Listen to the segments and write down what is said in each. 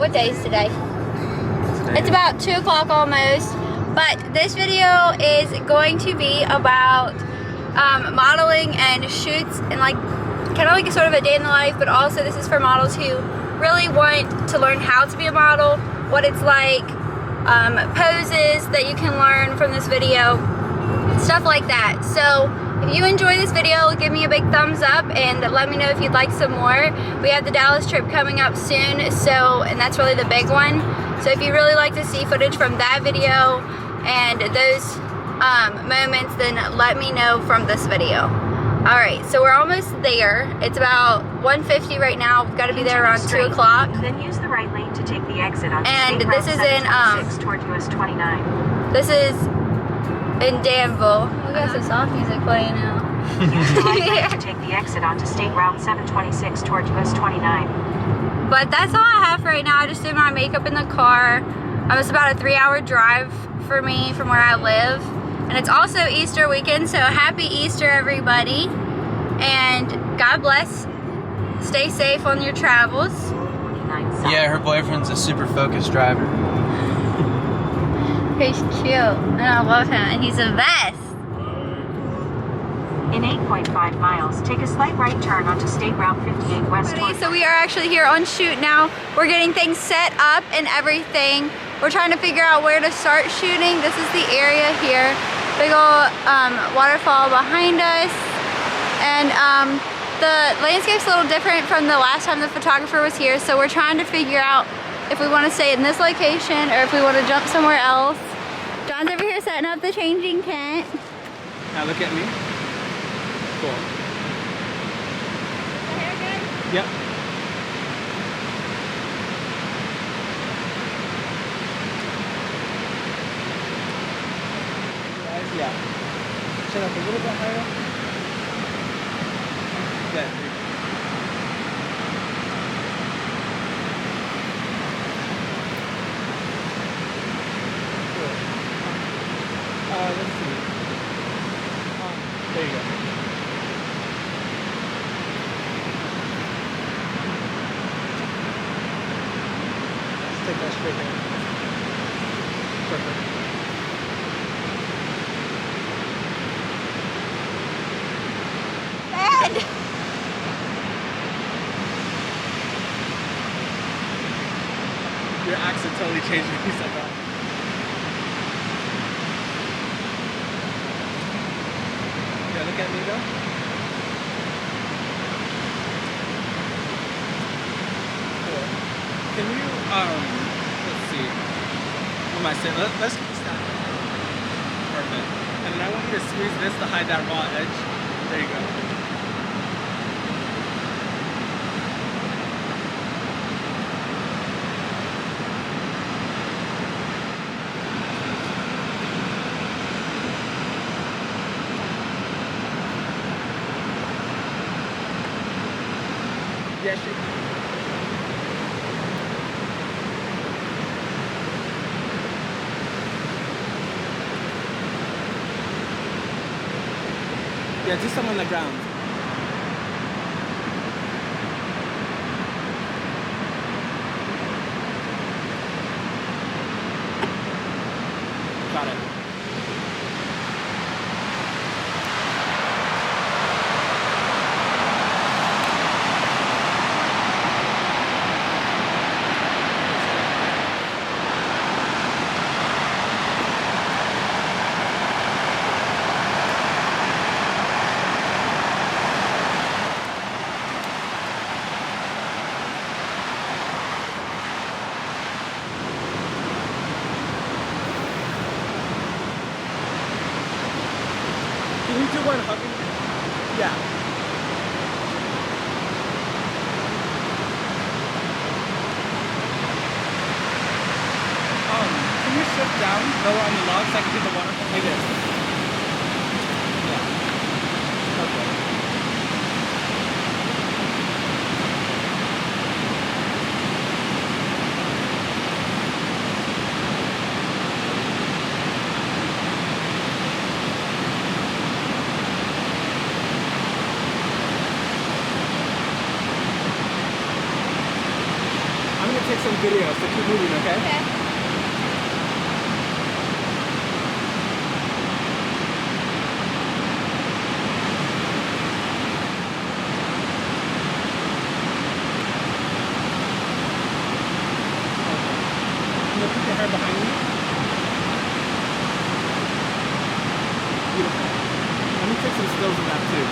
what day is today? It's about 2 o'clock almost. But this video is going to be about modeling and shoots and like kind of like a sort of a day in the life, but also this is for models who really want to learn how to be a model, what it's like, poses that you can learn from this video, stuff like that. So if you enjoy this video, give me a big thumbs up and let me know if you'd like some more. We have the Dallas trip coming up soon, and that's really the big one. So if you really like to see footage from that video and those moments, then let me know from this video. Alright, so we're almost there. It's about 1:50 right now. We've got to be there around 2 o'clock. Then use the right lane to take the exit on And this is in toward US 29. This is in Danville. We got some soft music playing now. Use the right lane to take the exit onto State Route 726 toward US 29. But that's all I have for right now. I just did my makeup in the car. It's about a 3-hour drive for me from where I live. And it's also Easter weekend, so happy Easter, everybody. And God bless. Stay safe on your travels. Yeah, her boyfriend's a super focused driver. He's cute, and I love him, and he's the best. In 8.5 miles, take a slight right turn onto State Route 58 west. So we are actually here on shoot now. We're getting things set up and everything. We're trying to figure out where to start shooting. This is the area here. Big old waterfall behind us. And the landscape's a little different from the last time the photographer was here, so we're trying to figure out if we want to stay in this location or if we want to jump somewhere else. John's over here setting up the changing tent. Now look at me. Cool. Is the hair good? Yep. Yeah. Chin up a little bit higher. Good. Cool. Let's see. There you go. Let's take that straight down. Perfect. Your accent totally changed when you said that. Yeah, look at me though. Cool. Can you, let's see. What am I saying? Let's stand. Perfect. And then I want you to squeeze this to hide that raw edge. There you go. Yes, you can. Yeah, do some on the ground. Got it. Can you do one hugging? Yeah. Can you shift down lower on the log so I can get the water? Like this. Yeah. Okay. take take some video, so keep moving, okay? Okay. I'm gonna put your hair behind me. Beautiful. Let me take some stills of that too.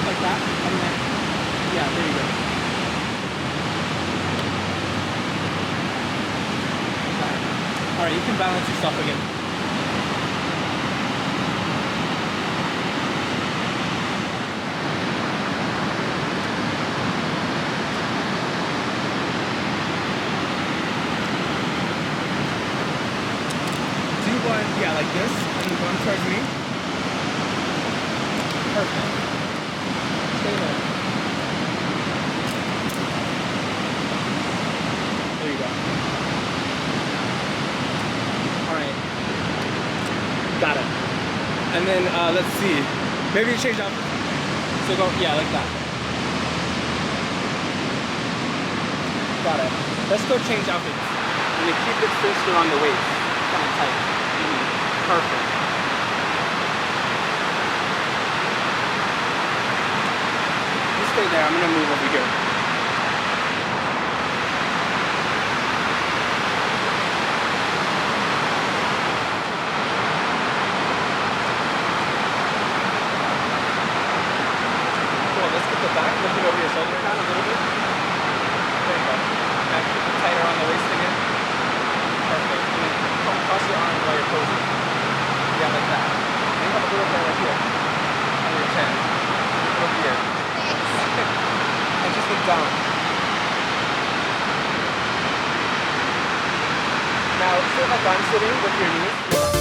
Like that, and then, yeah, there you go. Alright, you can balance yourself again. Do one, yeah, like this, and one towards me. Perfect. Stay there. There you go. Alright. Got it. And then, let's see. Maybe you change outfits. So go, yeah, like that. Got it. Let's go change outfits. And you keep it cinched around the waist. Kind of tight. Perfect. You stay there. I'm gonna move over here. Cool. Let's get the back looking over your shoulder down a little bit. There you go. Now keep it tighter on the waist again. Perfect. And then cross your arms while you're posing. Yeah, like that. And you have a little hair right here on your chin. Over here. And just look down. Now sit like I'm sitting with your knees.